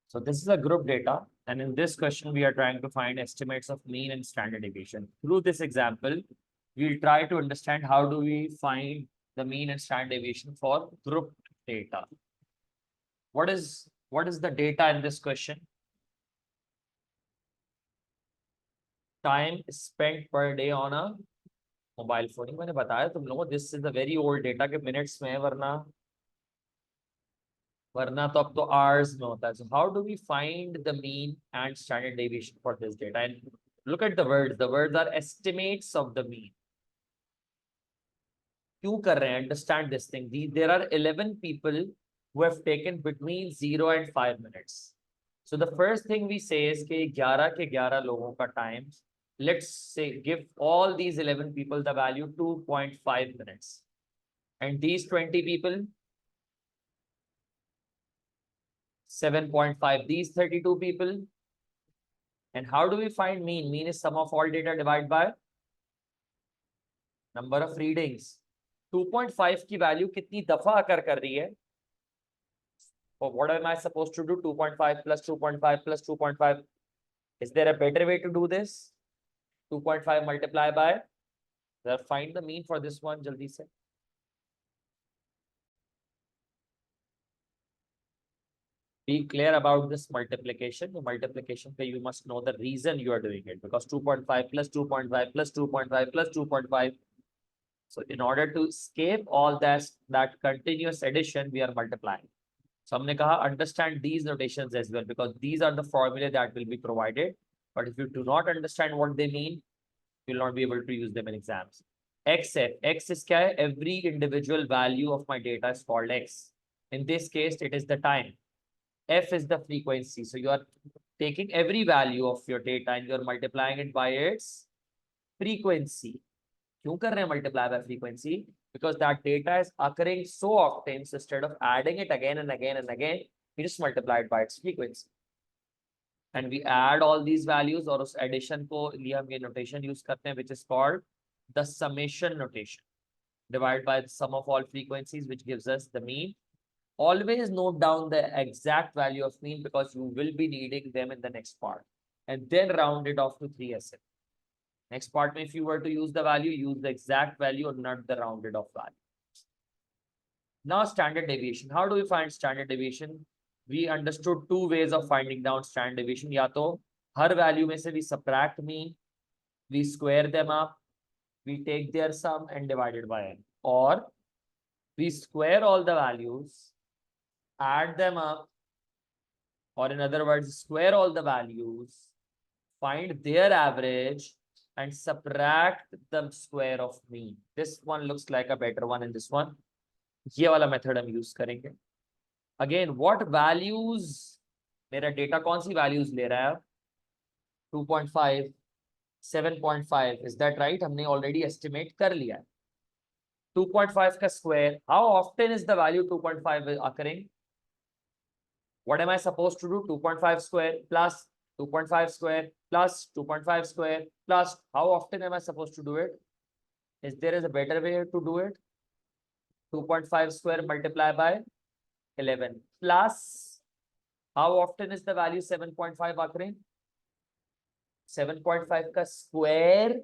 So this is a group data, and in this question we are trying to find estimates of mean and standard deviation. Through this example, we'll try to understand how do we find the mean and standard deviation for group data. What is the data in this question? Time spent per day on a mobile phone. मैंने बताया तुम लोगों, this is a very old data के minutes में है, वरना तो अब तो hours में होता है. So how do we find the mean and standard deviation for this data? And look at the words. The words are estimates of the mean. क्यों कर रहे हैं? Understand this thing. There are 11 people who have taken between 0 and 5 minutes. So the first thing we say is कि 11 के 11 लोगों का time. Let's say give all these 11 people the value 2.5 minutes. And these 20 people 7.5. These 32 people. And how do we find mean? Mean is sum of all data divided by number of readings. 2.5 की value कितनी दफा अकर कर रही है? Or what am I supposed to do? 2.5 plus 2.5 plus 2.5. Is there a better way to do this? 2.5 multiply by. Find the mean for this one. Jaldi se. Be clear about this multiplication. The multiplication, you must know the reason you are doing it, because 2.5 plus 2.5 plus 2.5 plus 2.5. So in order to escape all that continuous addition, we are multiplying. So हमने कहा understand these notations as well, because these are the formula that will be provided. But if you do not understand what they mean, you will not be able to use them in exams. XF. X is क्या है? Every individual value of my data is called X. In this case, it is the time. F is the frequency. So you are taking every value of your data and you are multiplying it by its frequency. क्यों कर रहे हैं multiply by frequency? Because that data is occurring so often, so instead of adding it again and again and again, we just multiply it by its frequency. And we add all these values, और उस addition को लिए हम ये notation use करते हैं, which is called the summation notation. Divided by the sum of all frequencies, which gives us the mean. Always note down the exact value of mean, because you will be needing them in the next part. And then round it off to 3SM. Next part, if you were to use the value, use the exact value or not the rounded off value. Now standard deviation. How do we find standard deviation? We understood two ways of finding down standard deviation. या तो हर value में से we subtract mean, we square them up, we take their sum and divide it by n. Or we square all the values, add them up, or in other words, square all the values, find their average, and subtract the square of mean. This one looks like a better one in this one. ये वाला method हम use करेंगे. Again, what values? मेरा data कौन सी values ले रहा है? 2.5, 7.5. Is that right? हमने already estimate कर लिया है. 2.5 का square. How often is the value 2.5 occurring? What am I supposed to do? 2.5 square plus 2.5 square plus 2.5 square plus. How often am I supposed to do it? Is there a better way to do it? 2.5 square multiply by 11 plus. How often is the value 7.5 occurring? 7.5 का square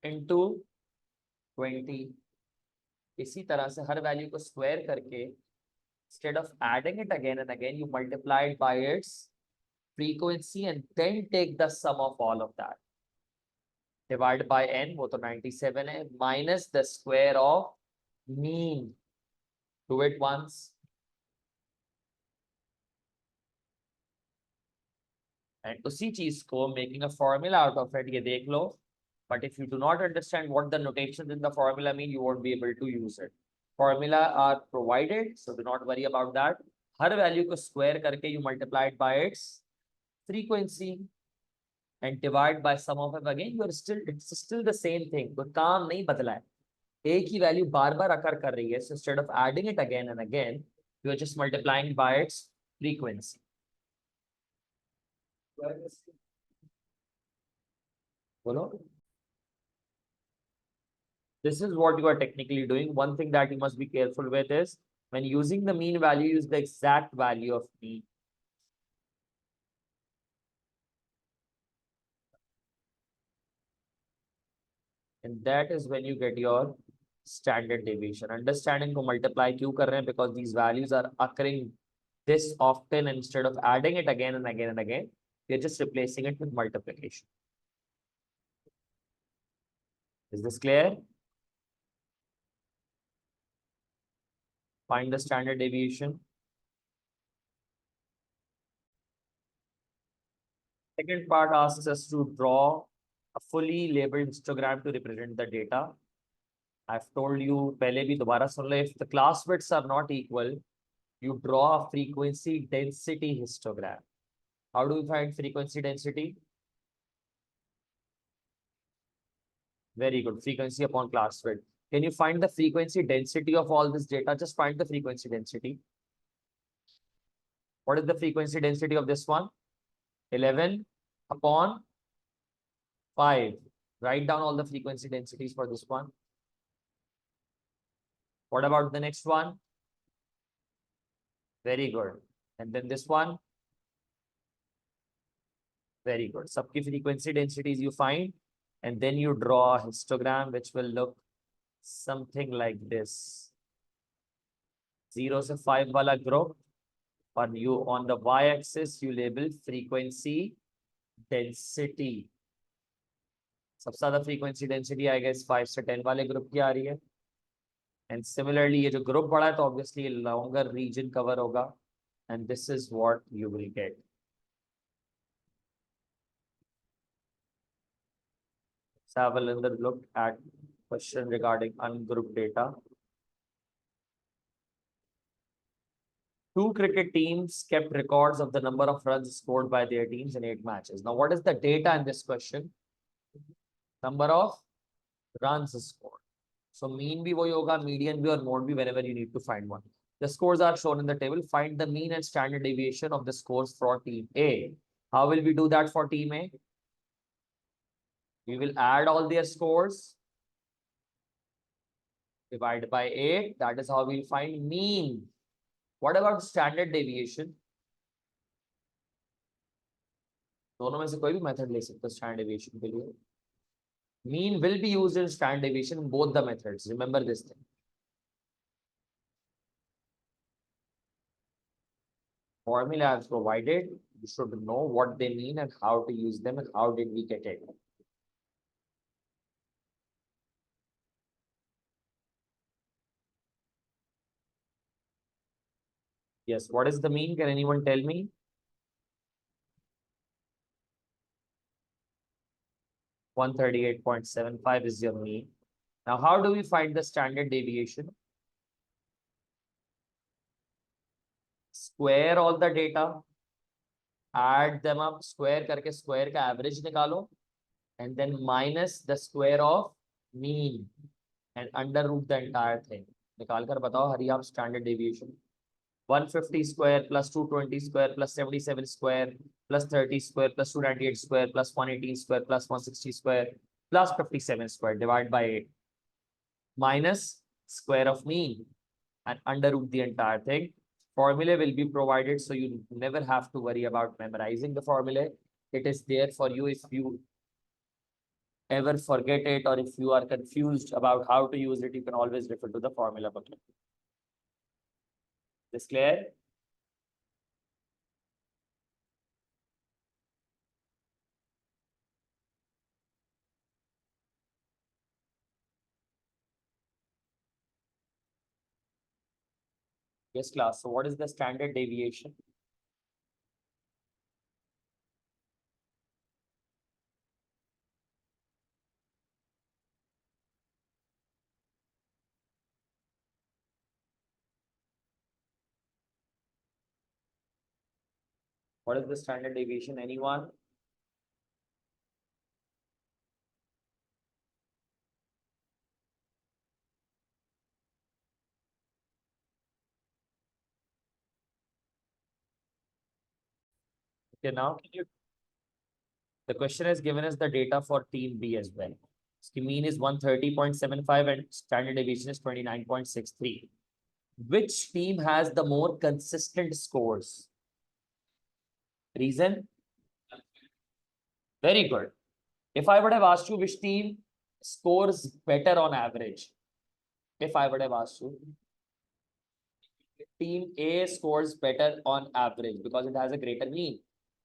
into 20. इसी तरह से हर value को square करके, instead of adding it again and again, you multiply it by its frequency and then take the sum of all of that. Divide by n, वो तो 97 है, minus the square of mean. Do it once. And उसी चीज को making a formula out of it, ये देख लो. But if you do not understand what the notations in the formula mean, you won't be able to use it. Formula are provided, so do not worry about that. Her value को square करके you multiply it by its frequency and divide by sum of it. Again, it's still the same thing. कोई काम नहीं बदला है. एक ही value बार बार occur कर रही है. So instead of adding it again and again, you are just multiplying by its frequency. बोलो. This is what you are technically doing. One thing that you must be careful with is when using the mean value, use the exact value of mean. and that is when you get your standard deviation. Understanding to multiply क्यों कर रहे हैं? Because these values are occurring this often, and instead of adding it again and again and again, we're just replacing it with multiplication. Is this clear? Find the standard deviation. Second part asks us to draw a fully labeled histogram to represent the data. I've told you पहले भी दोबारा सुन लो, if the class widths are not equal, you draw a frequency density histogram. How do we find frequency density? Very good. Frequency upon class width. Can you find the frequency density of all this data? Just find the frequency density. What is the frequency density of this one? 11 upon 5. Write down all the frequency densities for this one. What about the next one? Very good. And then this one? Very good. Subki frequency densities you find, and then you draw a histogram which will look something like this. 0 to 5 wala group, and you on the y-axis you label frequency density. सबसे ज़्यादा frequency density I guess 5 से 10 वाले group की आ रही है. And similarly ये जो group बड़ा है तो obviously longer region cover होगा, and this is what you will get. Let's have another look at question regarding ungrouped data. Two cricket teams kept records of the number of runs scored by their teams in 8 matches. Now, what is the data in this question? Number of runs scored. So, mean bhi wohi hoga, median bhi, or mode bhi, whenever you need to find one. The scores are shown in the table. Find the mean and standard deviation of the scores for team A. How will we do that for team A? We will add all their scores, divide by 8. That is how we'll find mean. What about standard deviation? दोनों में से कोई भी method ले सकते हो standard deviation के लिए. Mean will be used in standard deviation in both the methods. Remember this thing. Formula I've provided. You should know what they mean and how to use them and how did we get it. Yes, what is the mean? Can anyone tell me? $138.75 is your mean. Now, how do we find the standard deviation? Square all the data, add them up, square करके square का average निकालो, and then minus the square of mean and under root the entire thing. निकाल कर बताओ हरियाम standard deviation. 150 square plus 220 square plus 77 square plus 30 square plus 298 square plus 118 square plus 160 square plus 57 square divided by 8 minus square of mean and under root the entire thing. Formula will be provided, so you never have to worry about memorizing the formula. It is there for you if you ever forget it, or if you are confused about how to use it, you can always refer to the formula booklet. This clear? Yes, class. So what is the standard deviation? What is the standard deviation? Anyone? Okay, now the question has given us the data for team B as well. The mean is 130.75 and standard deviation is 29.63. Which team has the more consistent scores? Reason? Very good. If I would have asked you which team scores better on average? If I would have asked you, team A scores better on average because it has a greater mean,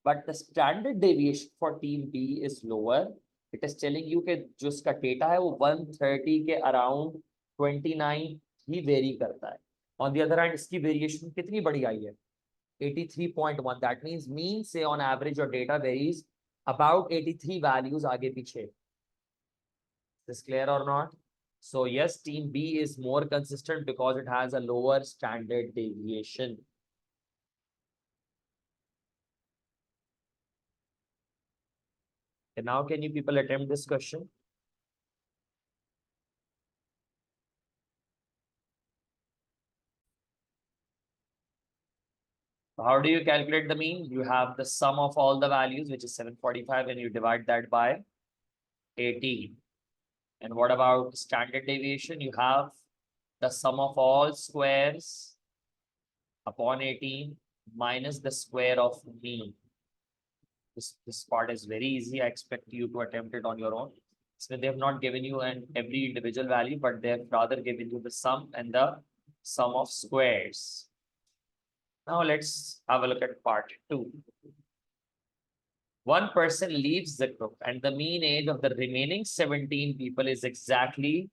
but the standard deviation for team B is lower. It is telling you कि जो इसका data है वो 130 के around 29 ही very करता है. On the other hand, इसकी variation कितनी बड़ी आई है? 83.1. That means mean say on average your data varies about 83 values आगे पीछे. Is this clear or not? So yes, team B is more consistent because it has a lower standard deviation. And now can you people attempt this question? How do you calculate the mean? You have the sum of all the values, which is 745, and you divide that by 18. And what about standard deviation? You have the sum of all squares upon 18 minus the square of mean. This part is very easy. I expect you to attempt it on your own. So they have not given you every individual value, but they have rather given you the sum and the sum of squares. Now let's have a look at part 2. One person leaves the group and the mean age of the remaining 17 people is exactly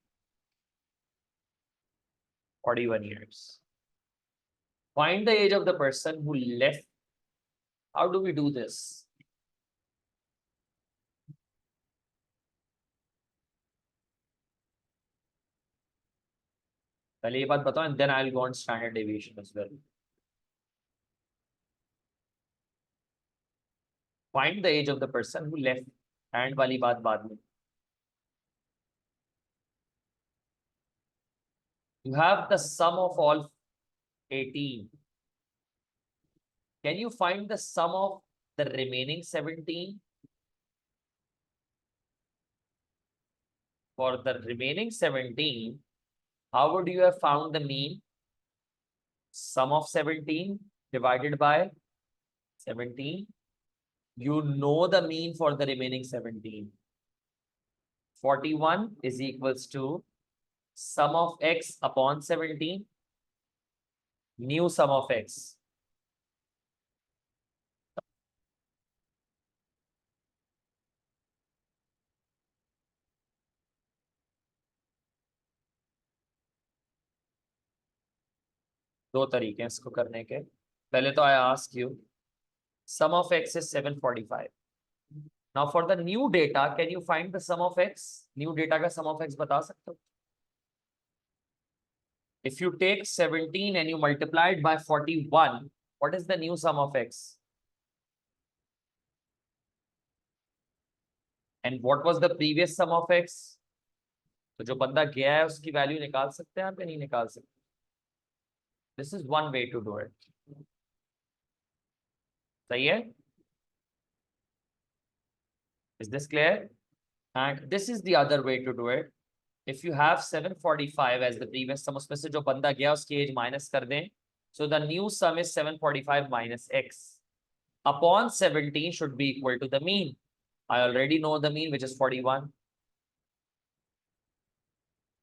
41 years. Find the age of the person who left. How do we do this? पहले ये बात बताओ, and then I'll go on standard deviation as well. Find the age of the person who left. And वाली बात बाद में. You have the sum of all 18. Can you find the sum of the remaining 17? For the remaining 17, how would you have found the mean? Sum of 17 divided by 17. You know the mean for the remaining 17. 41 is equals to sum of x upon 17, new sum of x. दो तरीके हैं इसको करने के. पहले तो I ask you, sum of x is 745. Now for the new data, can you find the sum of x? New data का sum of x बता सकते हो? If you take 17 and you multiply it by 41, what is the new sum of x? And what was the previous sum of x? तो जो बंदा गया है उसकी वैल्यू निकाल सकते हैं आप या नहीं निकाल सकते? This is one way to do it. सही है? Is this clear? And this is the other way to do it. If you have 745 as the previous sum, उसमें से जो बंदा गया उसकी age minus कर दें. So the new sum is 745 minus x. Upon 17 should be equal to the mean. I already know the mean, which is 41.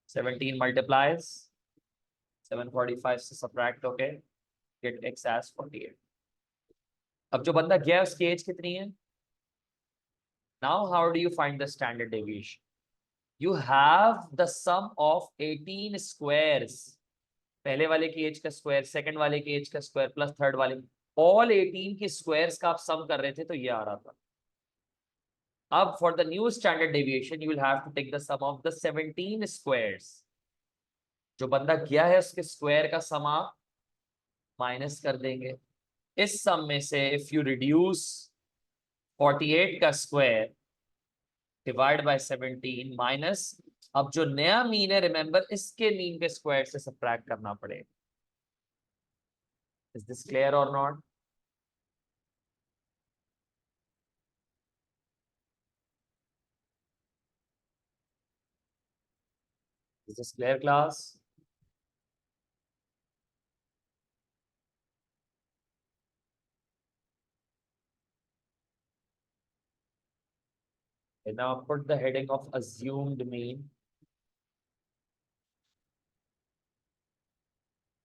17 multiplies 745 से subtract होके get x as 48. अब जो बंदा गया उसकी एज कितनी है? Now how do you find the standard deviation? You have the sum of 18 squares. पहले वाले की एज का स्क्वायर, सेकंड वाले की एज का स्क्वायर प्लस थर्ड वाले, ऑल 18 की स्क्वायर्स का आप सम कर रहे थे तो ये आ रहा था. अब for the new standard deviation you will have to take the sum of the 17 squares. जो बंदा गया है उसके स्क्वायर का सम आप माइनस कर देंगे. इस सम में से इफ यू रिड्यूस 48 का स्क्वायर डिवाइड बाय 17 माइनस, अब जो नया मीन है रिमेंबर इसके मीन के स्क्वायर से सब्ट्रैक्ट करना पड़ेगा. इज दिस क्लियर और not? Is this clear class? And now put the heading of assumed mean.